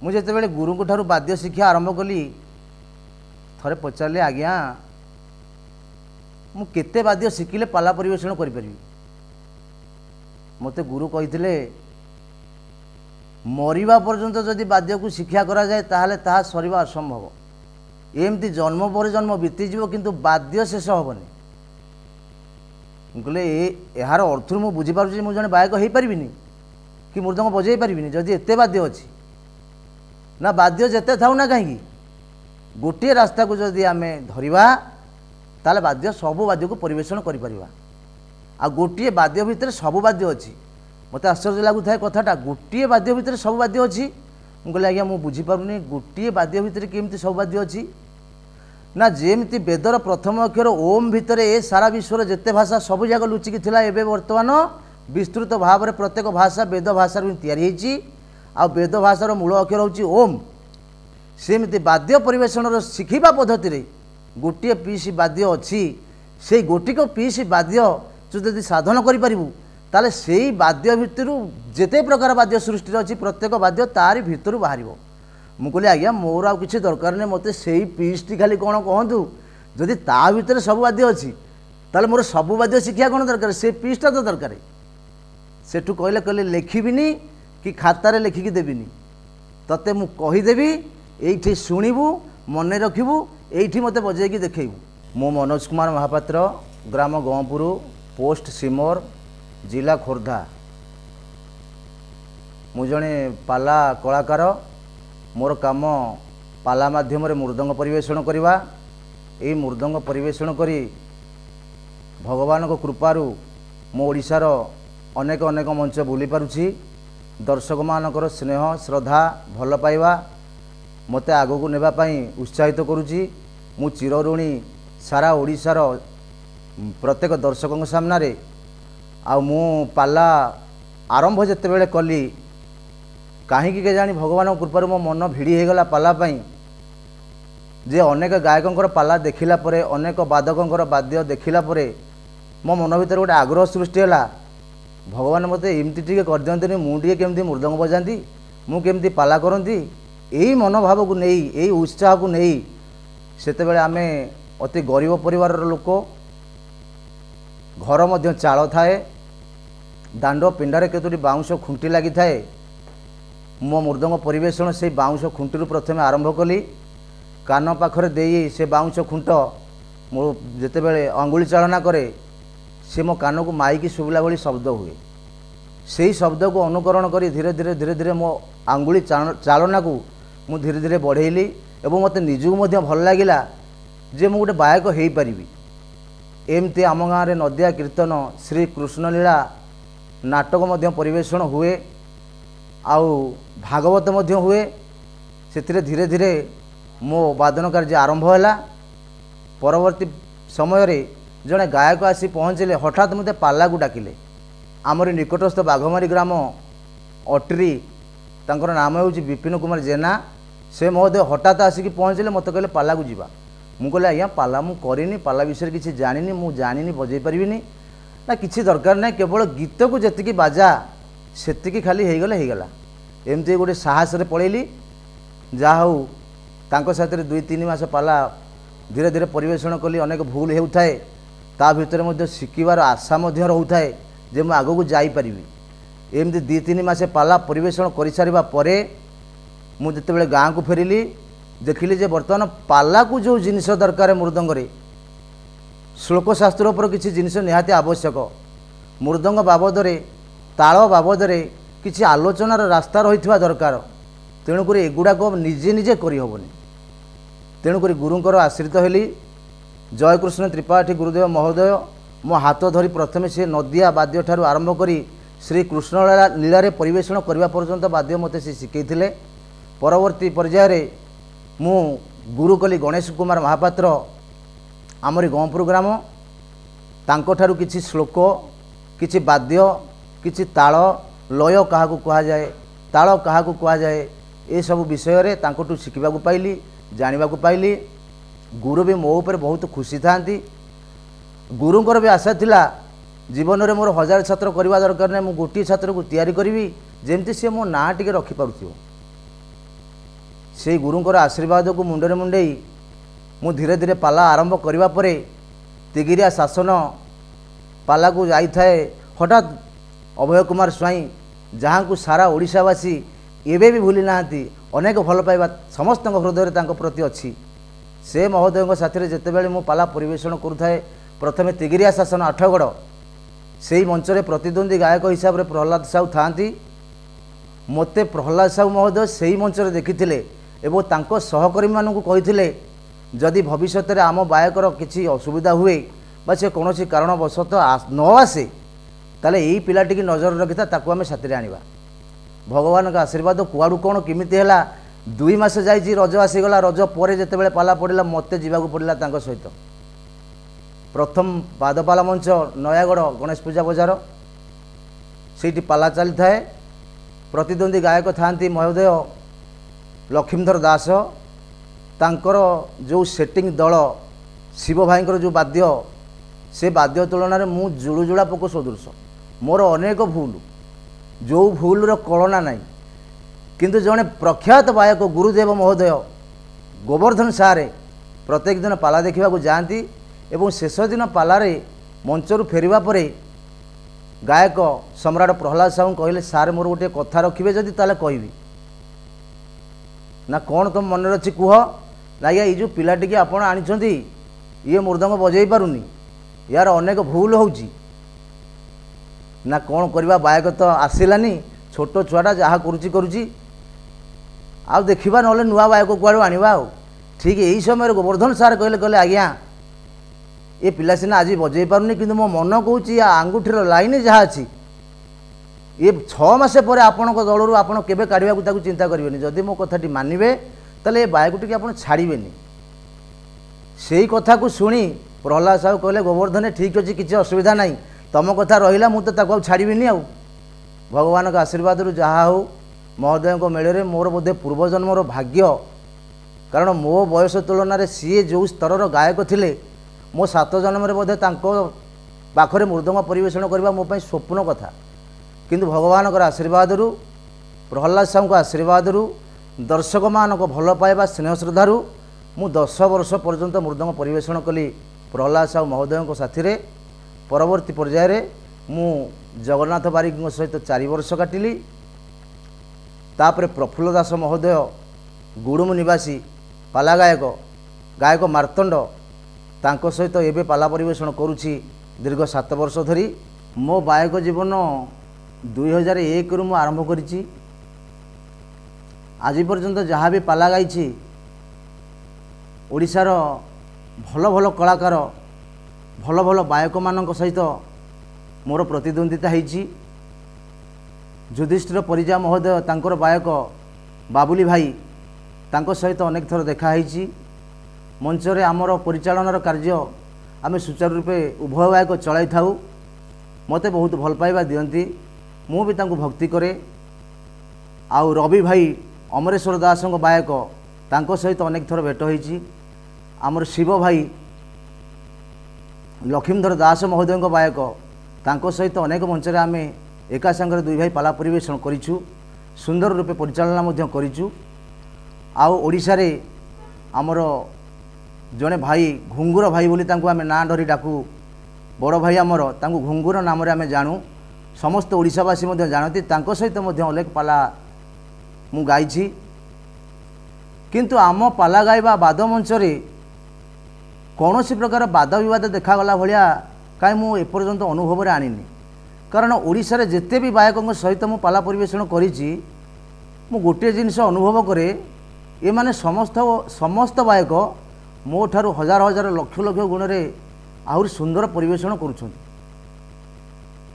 मुझे गुरु को ठारू वाद्य शिक्षा आरंभ कली थरे पचारे आज्ञा मु केते वाद्य शिखिले पाला परिवेषण करि परिबी मते गुरु कहिथिले मरिबा पर्यंत जदि वाद्य को शिक्षा करा जाए ताहले ताहा सरिबा असंभव एमती जन्म पर जन्म बीतीज किंतु वाद्य शेष हेनी कहले यार अर्थ मुझे बुझीपार मुझे गायक हो पारिनी कि मृदंग बजे पारिनी जदि एते वाद्य अच्छी ना वाद्य जेते थाउ ना कहीं गोटे रास्ता को जदि आम धरिबा ताले वाद्य सबु वाद्य को परिवेषण करि परिबा आ गोटे वाद्य भितर सबु वाद्य अच्छी मत आश्चर्य लगुता है कथाटा गोटे वाद्य भितर सब वाद्य अच्छी मुझे आज्ञा मुझे बुझीपारुनी गोटे वाद्य भितर केमती सब वाद्य अच्छी ना जेमती वेदर प्रथम अक्षर ओम भितर ए सारा विश्वर जेते भाषा सब जगह लुचिकी थिला एबे वर्तमान विस्तृत भाव में प्रत्येक भाषा वेद भाषा तैयारी आ वेद भाषार मूल अक्षर होची ओम सेमती वाद्य परिवेषण शिखिबा पद्धति रे गोटे पीस वाद्य अच्छी से गोटिक पीस वाद्य जदि साधन करिपारिबु ताले सेई वाद्य भितरु जेते प्रकार वाद्य सृष्टि अच्छी प्रत्येक वाद्य तारी भितरु बाहरिबो मुझे आज्ञा मोर आ किसी दरकार नहीं मत से पीसटी खाली कौन कहतु जदि ता भितर सब वाद्य अच्छी ताले मोर सब वाद्य शिक्षा कौन दरकार से पीसटा तो दरकार सेठू कहले कहले लिखिबिनी कि खातार लिखिकी देविनी तते मु कहीदेवी एठी शुणिबू मन रखिबू एठी मते बजेकी देखैबू मो मनोज कुमार महापात्र ग्राम गंपुर पोस्ट सिमर जिला खोर्धा मु जणे पाला कलाकार मोर काम पाला माध्यम रे मृदंग परिवेषण करवा यही मृदंग परिवेषण करी भगवान को कृपारू मो ओडिशार अनेक अनेक मंच बुली पारुछि दर्शक मानकर स्नेह श्रद्धा भल पाइबा मते आगो को नेबा पई उत्साहित करुछि मु चिरऋणी सारा ओडिशार प्रत्येक दर्शकों सामना रे आ मु पाला आरंभ जेते बेले कली कहीं के जानी भगवान कृपार मो मन भिड़ी होगला पाला जे अनेक गायकों पाला देखिला परे अनेक वादकों वाद्य देखिला परे मो मन भीतर गोटे आग्रह सृष्टि है भगवान मते एमती टिके कर दियंतनी मुझे केमती मृदंग बजाती मुझे पाला करती यही मनोभाव को नहीं यही उत्साह को नहीं सेते बेले आमे अति गरीब परिवार लोक घर मध्य चाल थाए दांड पिंडारे केतोटी बाउंश खुंटी लगी थाए मो मृदंग परिवेषण से बाउंश खुंटी प्रथम आरंभ कली कान पाखरे देई से बाउंश खुंट मो जेते बेले अंगुली चालना करे से मो कान को माइकी शुभिला भली शब्द हुए से शब्द को अनुकरण करी धीरे धीरे धीरे धीरे मो आंगुली चालना को मु धीरे धीरे बढ़ेली एवं मते निजू मध्य भल लागिला जे मु गोटे गायक हो पारिबी एमती आम गाँव में नदिया कीर्तन श्री कृष्ण लीला नाटक मध्य परिवेषण हुए आउ भागवत मध्य हुए से धीरे धीरे मो वादन कार्य आरंभ है परवर्ती समय रे जड़े गायक आसी पहुँचले हठात मते पाला को डाकिले आमरी निकटस्थ बाघमारी ग्राम अटरी तांकर नाम हूँ विपिन कुमार जेना से महोदय हठात आसिक पहुँचले मत कहले पाला को जीवा मु कहले आज्ञा पाला मु करिनी पाला विषय किसी जानिनी मु जानिनी बजै पारिबिनी ना किसी दरकार ना केवल गीत को जी बाजा सेतिकी खाली होगला एमती गोटे साहस रे पड़ेली जा हूँ तांको साथरे 2-3 मास पाला धीरे धीरे परिवेषण कली अनेक भूल होउथाए ता भितर मध्य शिकिबार आशा मध्य रहउथाए जे मु आगो को जाई परिबी एमती 2-3 मास पाला परिवेषण करि सारिबा परे मु जते बेले गाँ को फेरिली देखिली जे वर्तमान पाला को जो जिनिस दरकार मृदंग रे श्लोक शास्त्र उपर किसी जिनिस निहाती आवश्यक मृदंग बाबद रे ताल बाबद रे किसी आलोचनार रास्ता रही दरकार तेणुक एगुड़ाक निजे निजे करहबनी तेणुक गुरुंकर आश्रित हेली जयकृष्ण त्रिपाठी गुरुदेव महोदय मो हाथ धरी प्रथमे से नदिया वाद्य ठारू आरंभ करी श्री कृष्ण लीला परिवेषण करने पर्यंत वाद्य मते से शिखई परवर्ती पर्यायर मु गुरु कली गणेश कुमार महापात्र आमरी गंपुर ग्राम तांको ठारू किछि श्लोक किछि वाद्य किछि ताल लय क्या कह जाए ताल क्या कह जाए ये सब विषय रे तांकोटू शिखा पाइली जाना पाइली गुरु भी मो ऊपर बहुत खुशी था गुरुंकर भी आशा थिला जीवन में मोर 1000 छात्र करवा दरकार नहीं मु गोटे छात्र को तैयारी करी जेमती सी मो ना टिके रखिपारुथिबो से गुरुंकर आशीर्वाद को मुंडरे मुंडे मु धीरे धीरे पाला आरंभ करने पर तिगिरिया शासन पाला को जाई थाए हठात अभय कुमार स्वाई जहाँ को सारा ओडिशावासी एबे भी भूली नाहांती अनेक भल पाइबा समस्त हृदय प्रति अच्छी से महोदय साथी जितेबाला मु पाला परिवेषण करुए प्रथमे तिगिरिया शासन आठगड़ से मंचरे प्रतिद्वंदी गायक हिसाब से प्रहलाद साहू था मते प्रहलाद साहू महोदय से ही मंचरे देखी एवं तांको सहकर्मी मानू कही जदि भविष्य में आम गायकर किसी असुविधा हुए बा से कौन कारणवशत न आसे ताले यही पिलाटी की नजर रखी ताकू आम साथी आनिबा भगवान का आशीर्वाद कुआड़ू कौन किमिति है 2 मास जाइए रज आसीगला रज पर जिते पाला पड़ा मत जावाक पड़ा सहित प्रथम पादपाला मंच नयागढ़ गणेश पूजा बजार से पाला चली थाए प्रतिद्वंदी गायक था महोदय लक्ष्मीधर दास तांकर जो सेटिंग दल शिव भाई जो वाद्य से वाद्य तुलन में जुड़ुजुड़ा पोक सदृश मोर अनेक भूल जो भूलर कलना नहीं किंतु जड़े प्रख्यात गायक गुरुदेव महोदय गोवर्धन सारे प्रत्येक दिन पाला देखा जाती एवं शेष दिन पालारे मंचरू फेरिबा परे गायक सम्राट प्रहलाद साहू कहले सार मोर गोटे कथा रखिए जदि ताले कहबी ना कौन तुम मन अच्छी कह ना ये जो पिलाटी की आपण आनी ये मृदंग बजई पारुनी यार अनेक भूल होउची ना कौन करवा गायक तो आसिलानी छोट छुआटा जहाँ करुची आ देखा ना नुआ गायक कुआड़ू आनिबा ठीक यही समय गोवर्धन सार कहले कहले आज्ञा ये पिला सीना आज बजई पारुनी किंतु मो मन कहूँ या आंगुठीर लाइन जहाँ अच्छी ये 6 मास पर आपण दलू आप काढ़ा चिंता करेंगे जदि मो कथाटी मानवे ताले ये गायक टी आप छाड़बेनि से कथा को शुणी प्रहलाद साहू कहले गोवर्धन ठीक अच्छे किसी असुविधा नहीं तुम कथा रहा मुझे छाड़बेनि आ भगवान का आशीर्वाद जहाँ हो महोदय मेले मोर बोधे पूर्वजन्मर भाग्य कारण मो बयस तुलन सी जो स्तर गायक थिले मो 7 जन्म बोधे पाखरे मृदंग परिवेषण करने मोप स्वप्न कथा किंतु भगवान आशीर्वाद प्रहलाद साहू आशीर्वाद दर्शक मान भल पाइबा स्नेह श्रद्धारू मु 10 वर्ष पर्यंत मृदंग परिवेषण कली प्रहलाद साहू महोदय साथी परवर्ती पर्यायर मु जगन्नाथ बारिक सहित 4 वर्ष काटिली तापर प्रफुल्ल दास महोदय गुड़ुमु निवासी पाला गायक मार्तंड तांको सहित एबे पाला परिवेषण करुछि दीर्घ 7 वर्ष धरी मो गायक जीवन 2001 रु आरंभ करिछि आज पर्यंत जहाँ भी पाला गाई ओडिशार भल भल कलाकार भल भल गायक मान सहित मोर प्रतिद्वंदिता होइछि युधिष्ठिर परिजा महोदय तांकर गायक बाबुली भाई तांको सहित अनेक थर देखा होइछि मंचरे आमर परिचालनार कार्य आमे सुचारू रूपे उभय गायक चलाई थाउ मते बहुत भल पाइबा दियंती मु भी तांको भक्ति करे आउ रवि भाई अमरेश्वर दास गायक तांको सहित अनेक थर भेट होइछि आमर शिव भाई लक्ष्मीधर दास महोदय गायक तांको सहित अनेक मंचरे आमे एका संगे 2 भाई पाला परिवेषण करिछु सुंदर रूपे परिचालना मध्य करिछु आउ ओडिशा रे आमर जड़े भाई घुंगुर भाई बोली तांको आमे ना धरी डाकू बड़ भाई आमर तांको घुंगुर नाम आमे जानू समस्त ओडिशावासी मध्य जानती तांको सहित मध्य अनेक पाला मु गाइछि किंतु आम पाला गाइबा बाद मंचरे कौन सी प्रकार वाद विवाद देखागला भाया कहीं मु एपर्यंत अनुभव आनिनी कारण ओडिशा रे जेते भी गायकों सहित मु पाला परिवेषण करिछि मु गोटे जिनिस अनुभव करे ये माने समस्त गायक मो ठारू हजार हजार लक्ष लक्ष गुण रे आहुरी सुंदर परिवेषण करुछंती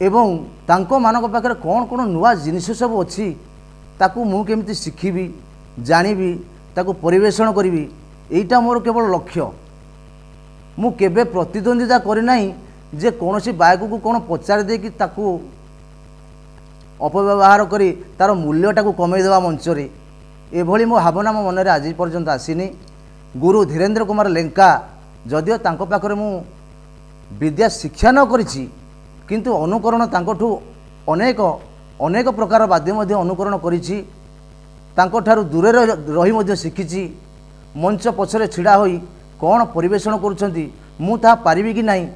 एवं तांको मानक पाखरे कौन कौन नुआ जिनिस सब अच्छी ताकू मु केमिति शिखिबी जानिबी ताकू परिवेषण करिबी एइटा मोर केवल लक्ष्य मु केबे प्रतिद्वंदिता करि नाही जे कौन सी गायक को कौन पचार दे कि ताकू अपव्यवहार करी तार मूल्यटा को कमे देवा मंचरे एभली मो भावना मो मन आज पर्यंत आसीनी गुरु धीरेन्द्र कुमार लेंका जदिओ तांको पाखरे मु विद्या शिक्षा न करिछि किंतु अनुकरण तांकोठू अनेक अनेक प्रकार वाद्य मध्य अनुकरण करिछि तांकोठारु दूरे रही मध्य शिखिची मंच पछरे छिड़ा होई कौन परिवेषण करुछंती मु ता पारिबी कि नाही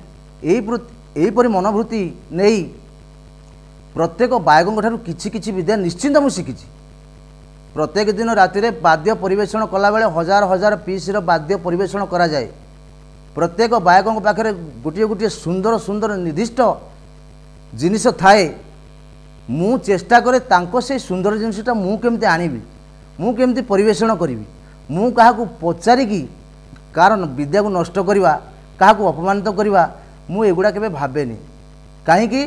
एहीपरि मनोवृत्ति नहीं प्रत्येक गायकों ठारू किछि किछि विद्या निश्चिंत मु शिखिची। प्रत्येक दिन राति वाद्य परिवेषण कला बेले हजार हजार पीसर वाद्य परिवेषण करा जाए। प्रत्येक गायकों पाखे गोटे गोटे सुंदर सुंदर निर्दिष्ट जिनिस थाए मु चेष्टा करे तांको से सुंदर जिनिसटा मु केमते आनिबी मु केमते परिवेषण करिवि मु काहाकू पचारिकी कारण विद्या को नष्ट करिवा काहाकू अपमानित करिवा मु एगुडा केबे भाबेनी काहेकि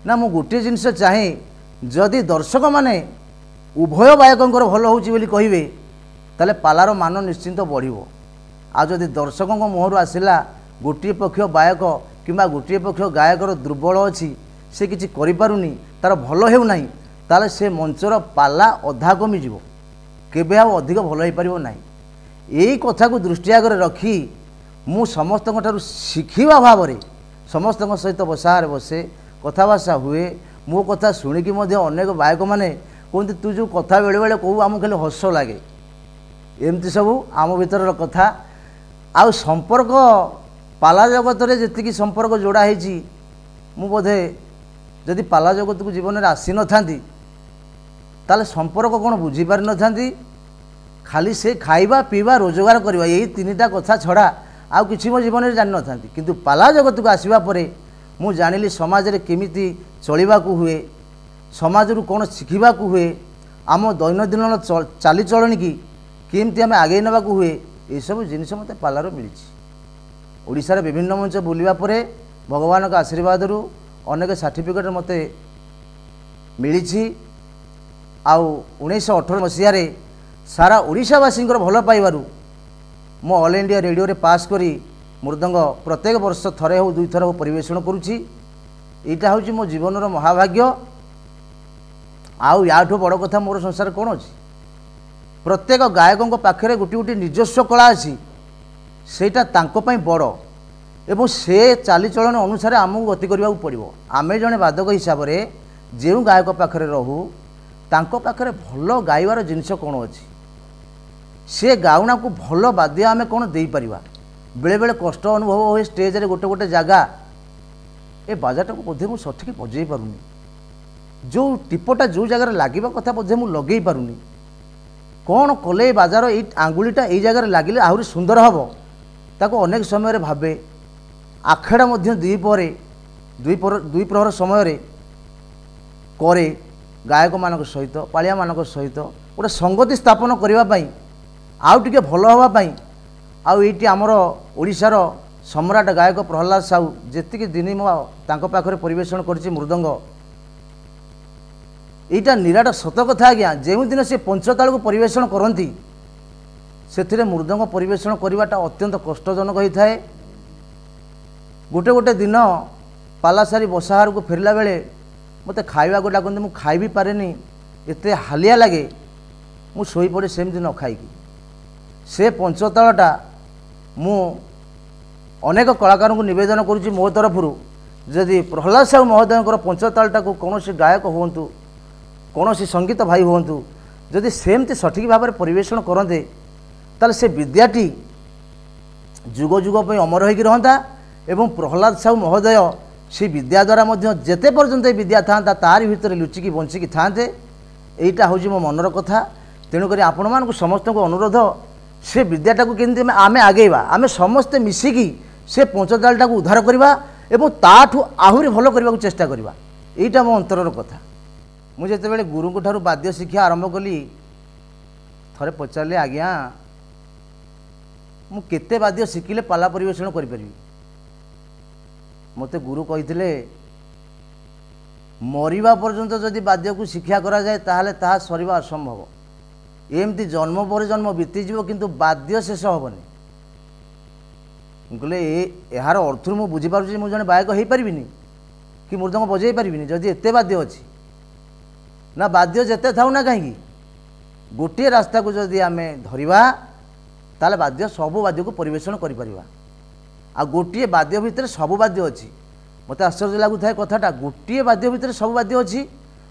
ना मु गोटे जिनिस चाहे जदि दर्शक माने उभय गायकों भल होउची बोली कहिबे ताले पालार मान निश्चिंत बढ़िबो। आ जदि दर्शकों मुहर आसला गोटे पक्ष गायक किंबा गोटे पक्ष गायकर दुर्बल अच्छी से किसी करिपारुनी तार भल हेउ नाही ताले से मंचर पाला अधा कमिजिवो केबे आ अधिक भल हो पारिबो नाही। एई कथा को दृष्टि आगे रखी मु समस्त ठारू शिखिबा भाव में समस्त सहित बसार बसे कथबार्ता हुए मो कथा शुणिकी अनेक गायक मैंने कहते तू जो कथा बेले बेले कहू आम खाली हस लगे एमती सबू आम भीतर कथा आउ संपर्क पाला जगत रे जेतिकी संपर्क जोड़ा है मु बोधे जदि पाला जगत को जीवन में आसी न थांती ताले संपर्क कौन बुझी पारि न थांती खाली से खाइबा पीवा रोजगार करवा यही तीनिटा कथा छड़ा आउ किछि मो जीवन में जानि न थांती किंतु पाला जगत को आसीबा परे मु जानिली समाज रे केमिति चलिबा को हुए समाज रु कौन शिखिबा को हुए आम दैनंदिन चाली चलनी की केमती आम आगे नवा को हुए ये सब जिनिस मते पालार मिली। ओडिशा रे विभिन्न मंच बुलिबा परे भगवान का आशीर्वाद रु अनेक सर्टिफिकेट मते मिली। आउ 1918 मसीह सारा ओडिशावासी भल पाइबारु मो ऑल इंडिया रेडियो रे पास करी मृदंग प्रत्येक वर्ष थरे हो दुई थर हो परिवेषण करुछि। एटा होछि मो जीवनर महाभाग्य। आउ याठो बड़ कथा मोर संसार कौन अच्छी प्रत्येक गायकों पाखे गोटे गोटे निजस्व कला अच्छी सेटा तांको पई बड़ एवं से चालीचलन अनुसार आमको गति करने को पड़ो। आमे जड़े वादक हिसाब से जो गायक पाखे रहू तांको पाखे भल गाइबार जिनिस कौन अच्छी से गाउना को भल बाद्य आमे कौन दे पारिबा। बेले बेले कष्ट अनुभव हुए स्टेज रे गोटे गोटे जगह ए बाजाटा को बोधे मुझे सठिक बजई पारुनी जो टिपटा जो जगार लगे कथा बोधे मुझे लगे पारुनी कौन कले बाजार ये आंगुलीटा ये जगार लगे आहरी सुंदर हम ताको अनेक समय भावे आखेड़ा दुई प्रहर समय करे गायक मान सहित पालिया मान सहित गोटे संगति स्थापन करने आउ टिके भल हाँपाई आउ ये आमर ओडिशार सम्राट गायक प्रहलाद साहू जी दिन मो पाखे परिवेषण कर मृदंग यहाँ निराट सत कथा आज्ञा जो दिन से पंचताल को परिवेषण करती से मृदंग परिवेषण करवाटा अत्यंत कष्टजनक होता है। गोटे गोटे दिन पाला सारी बसाहार को फेरला बेले मत खावा को डाकते मुझे खाई भी पारे एत हालिया लगे मु शोई पड़े सेमती न खाईकी से पंचतालटा मु अनेक कलाकार को निवेदन करुँच मो तरफ जदि प्रहलाद साहू महोदय पंचतालटा को कौन गायक हूँ कौन संगीत भाई हूँ जदि सेमती सठिक भाव में परिवेषण करते ताले से विद्याटी जुग जुग पर अमर होगी रहता एवं प्रहलाद साहू महोदय से विद्या द्वारा जेते पर्यंत विद्या था तारी भितर लुचिकी बंचिकी थाते यहीटा हूँ मो मनर कथा। तेणुक आपण मान समस्त को अनुरोध से विद्याटा को केमती आमे आगेवा आमे समस्ते मिसिकी से पंचतालटा को उद्धार करवा एवं ताठू आहरी भल करने को चेष्टा करवा यहीटा मो अंतरर कथा। मुझे जिते गुरु ठारू वाद्य शिक्षा आरंभ कली थरे पचारे आज्ञा मु केते वाद्य शिखिले पाला परिवेषण करि मते गुरु कही मरिबा पर्यंत जदि वाद्य को शिक्षा करा जाए ताहले ताहा सरिबा असंभव एमती जन्म पर जन्म बीतीज किंतु वाद्य शेष हेनी कहले यार अर्थ मुझे बुझीपार मुझे जड़े गायक हो पारि कि मृदंग बजे पारि जदि एत वाद्य अच्छी ना वाद्य जेते थाउ ना कहीं गोटे रास्ता को जदि आम धरिबा ताले वाद्य सबु वाद्य को परिवेषण करि परिबा। आ गोटे वाद्य भितर सबु वाद्य अच्छी मत आश्चर्य लगुए कथाटा गोटे वाद्य भितर सबु वाद्य अच्छी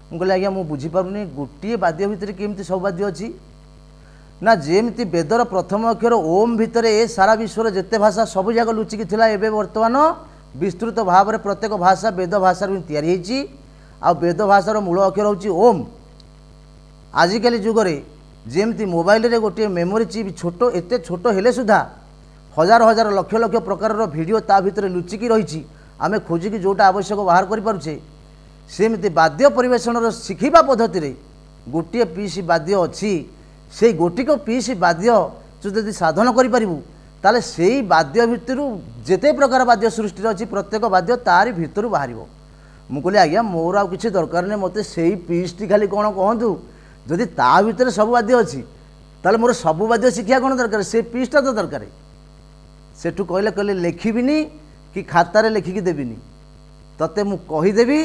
ମୁଁ କହିଲି ଆଜ୍ଞା ମୁଁ ବୁଝିପାରୁନି ଗୋଟିଏ ବାଦ୍ୟ ଭିତରେ କେମିତି ସବୁ ବାଦ୍ୟ ଅଛି ନା ଯେମିତି ବେଦର ପ୍ରଥମ ଅକ୍ଷର ଓମ୍ ଭିତରେ ଏ ସାରା ବିଶ୍ୱର ଯେତେ ଭାଷା ସବୁ ଯାକ ଲୁଚିକି ଥିଲା ଏବେ ବର୍ତ୍ତମାନ ବିସ୍ତୃତ ଭାବରେ ପ୍ରତ୍ୟେକ ଭାଷା ବେଦ ଭାଷାରୁ ହିଁ ତିଆରି ହେଇଛି ଆଉ ବେଦ ଭାଷାର ମୂଳ ଅକ୍ଷର ହେଉଛି ଓମ୍। ଆଜିକାଲି ଯୁଗରେ ଯେମିତି ମୋବାଇଲରେ ଗୋଟିଏ ମେମୋରି ଚିପ୍ ଛୋଟ ଏତେ ଛୋଟ ହେଲେ ସୁଦ୍ଧା ହଜାର ହଜାର ଲକ୍ଷ ଲକ୍ଷ ପ୍ରକାରର ଭିଡ଼ିଓ ତା ଭିତରେ ଲୁଚିକି ରହିଛି ଆମେ ଖୋଜିକି ଯେଉଁଟା ଆବଶ୍ୟକ ବାହାର କରିପାରୁଛେ ସେମିତି ବାଦ୍ୟ ପରିବେଷଣର ଶିଖିବା ପଦ୍ଧତିରେ ଗୋଟିଏ ପିସ୍ ବାଦ୍ୟ ଅଛି ସେଇ ଗୋଟିକ ପିସ୍ ବାଦ୍ୟ ତୁ ଯଦି ସାଧନ କରିପାରିବୁ ତାହେଲେ ସେଇ ବାଦ୍ୟ ଭିତରୁ ଯେତେ ପ୍ରକାର ବାଦ୍ୟ ସୃଷ୍ଟିରେ ଅଛି ପ୍ରତ୍ୟେକ ବାଦ୍ୟ ତାରି ଭିତରୁ ବାହାରିବ। ମୁଁ କହିଲି ଆଜ୍ଞା ମୋର ଆଉ କିଛି ଦରକାର ନାହିଁ ମୋତେ ସେଇ ପିସ୍ଟି ଖାଲି କ'ଣ କହନ୍ତୁ ଯଦି ତା ଭିତରେ ସବୁ ବାଦ୍ୟ ଅଛି ତାହେଲେ ମୋର ସବୁ ବାଦ୍ୟ ଶିଖିବା କ'ଣ ଦରକାର ସେ ପିସ୍ଟା ତ ଦରକାର। ସେଠୁ କହିଲେ ଲେଖିବିନି କି ଖାତାରେ ଲେଖିକି ଦେବିନି ତତେ ମୁଁ କହିଦେବି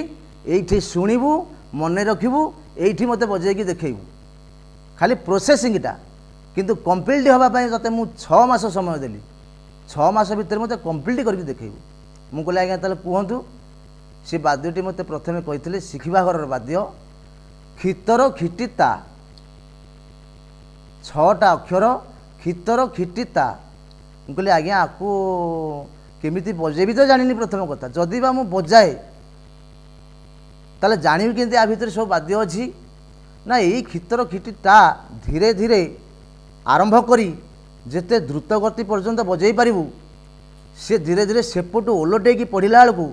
এইটি শুণবু মনে রখিবু এইটি মতো বজাইকি দেখেবু খালি প্রোসেসিংটা কিন্তু কমপ্লিট হওয়া তোতে মু 6 মাস সময় দেলি 6 মাস ভিতরে মতো কমপ্লিট করি দেখেবু। মু কহিলি আজ্ঞা তাহলে কুহতু সে বাদ্যটি মতো প্রথমে কইলে শিখিবা ঘরর বাদ্য খিতর খিটি তা 6টা অক্ষর খিতর খিটি তা। মু কহিলি আজ্ঞা আকু কেমিতি বজাইবি তো জানিনি প্রথম কথা যদি বা মু বজায়ে তাহলে জানিবি কিন্তু आ ভিতরে সব বাদ্য ଅଛି না এই খিতর খিটিটা ধীরে ধীরে আরম্ভ করি যেতে দ্রুত গতি পর্যন্ত বজাই পারিবু সে ধীরে ধীরে সেপটু ওলটেকি পড়িলা বেলকু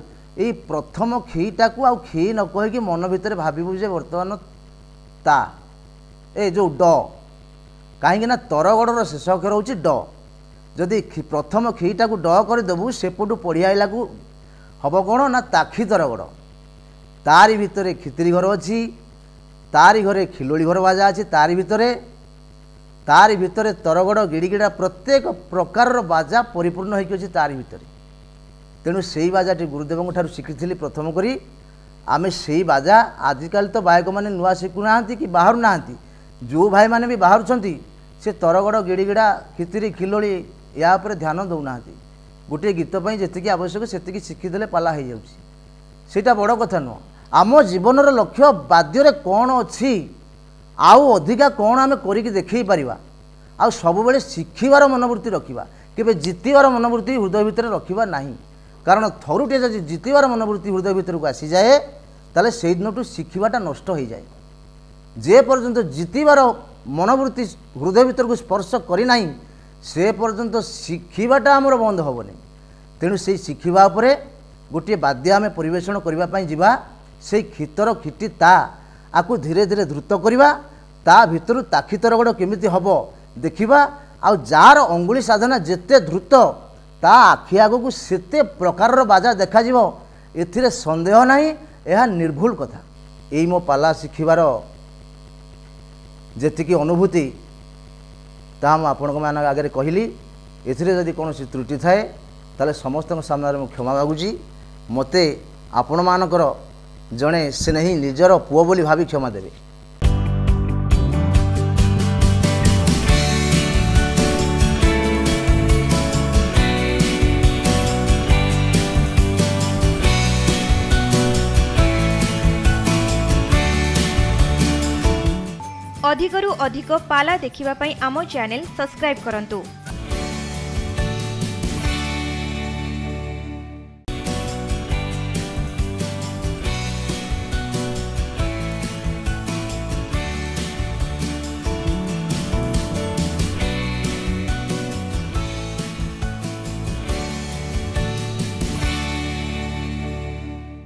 এই প্রথম খিটাকু আউ খি ন কহিকি মন ভিতরে ভাবিবু যে বর্তমান তা এ যে ড কাহিঁকি না তরগড়র শেষ অক্ষর হচ্ছে ড যদি প্রথম খিটাকু ড করে দেবু সেপটু পড়ি আইলাকু হব কোণ না তাক্ষি তরগড় तारी भितर खितरी घर अच्छी तारी घरे खिलोड़ी घर बाजा अच्छी तारी भितर तरगड़ गिड़गिड़ा प्रत्येक प्रकार बाजा परिपूर्ण होगी तारी भितर तेणु से बाजाटी गुरुदेव शिखी प्रथम करी आमे से बाजा आजिकल तो गायक मैंने नुआ शिखुना कि बाहर ना जो भाई मैंने भी बाहर से तरगड़ गिड़गिड़ा खितरी खिलोड़ी या ध्यान दौना गोटे गीत जी आवश्यक से शिखीदे पाला हो जाटा बड़ कथा नुह आम जीवनर लक्ष्य बाद्य कौन अच्छी आउ अधिका कौन आम करिक देखई पारिबा आ सब बेले शिखिबार मनोवृत्ति रखिबा केबे जितिबार मनोवृत्ति हृदय भितर रखिबा नाही कारण थरुटे जदि जितिबार मनोवृत्ति हृदय भितर को आसी जाए ताले से दिनटू शिखिबाटा नष्ट हो जाए जे पर्यंत जितिबार मनोवृत्ति हृदय भितर को स्पर्श करी नाही से पर्यंत शिखिबाटा हमर बंद होबनी तेणु से शिखिबा उपरे गोटे बाद्य आम परिवेषण करने जावा से खितर खिटी ता आकु धीरे धीरे द्रुत करवा ता भितर ताखी तरगड़ केमिति हम देखा आउ जार अंगुली साधना जेते द्रुत ता आखि आगू सेते प्रकार बाजा देखा एथिरे संदेह नहीं यह निर्भुल कथा यही मो पाला शिखिबार जेतिकी अनुभूति ता आपण आगे कहली एथिरे जदि कौन त्रुटि थाए ताले समस्त सामने मु क्षमा मागुची मते आपण मानकर जड़े से नहीं निजर पुओ बोली भावी क्षमा देवे। अधिकरु अधिक पाला देखिबा पई आमो चैनल सब्सक्राइब करंतु।